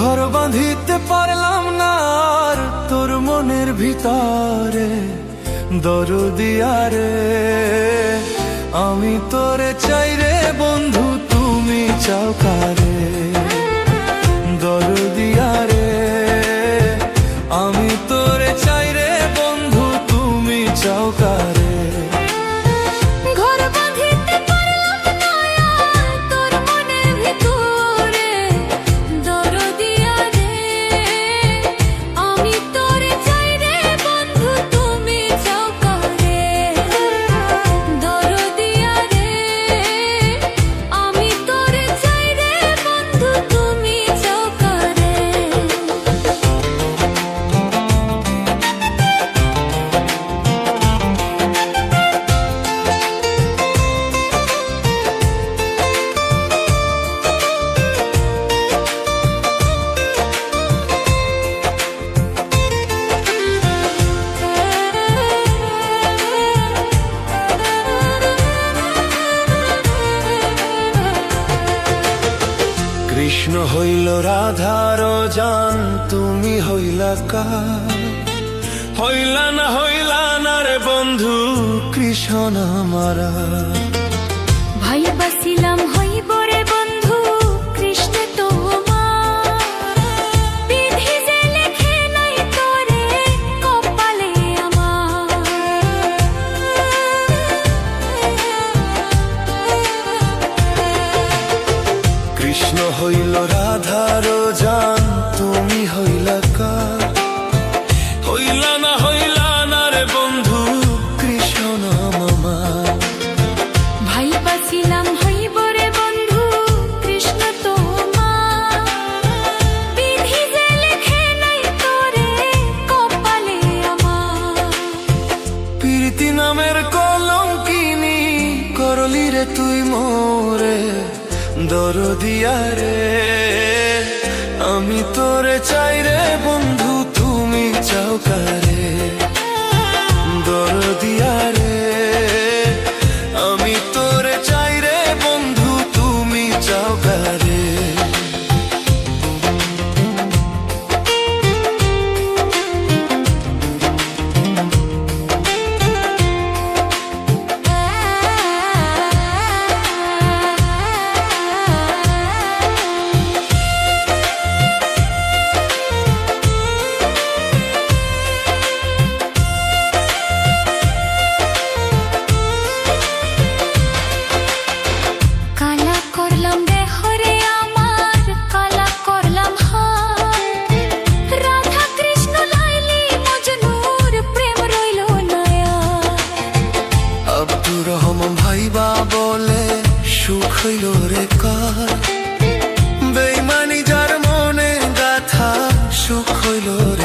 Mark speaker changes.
Speaker 1: ঘর বাঁধিতে পারলাম না আর তোর মনের ভিতরে, দরদিয়া রে আমি তোরে চাই রে বন্ধু, তুমি চাও কারে? দরদিয়া রে আমি তোরে চাই রে বন্ধু, তুমি চাও কারে? কৃষ্ণ হইল রাধার জান, তুমি হইলা কার? হইলা না রে বন্ধু কৃষ্ণ আমারা।
Speaker 2: ভাই বাসিলাম হইব রে বন্ধু কৃষ্ণ তোমার, বিধি যে লেখে নাই তোরে কপালে আমার।
Speaker 1: কৃষ্ণ হইল রাধার জান, তুমি হইলা কার? হইলা না রে বন্ধু কৃষ্ণ মামা।
Speaker 2: ভাই বাসিলাম হইব রে বন্ধু কৃষ্ণ তোমার, বিধি যে লেখে নাই তোরে কপালে আমার।
Speaker 1: প্রীতি নামের কলঙ্কিনী করলি রে তুই মোরে, দরদিয়া রে আমি তোরে চাই রে বন্ধু, তুমি চাও কারে? দরদিয়া রে আমি তোরে চাই রে বন্ধু, তুমি চাও কারে? ভাইবা বলে সুখ হইল রে কার? বেইমানি যার মনে গাথা সুখ হইল রে।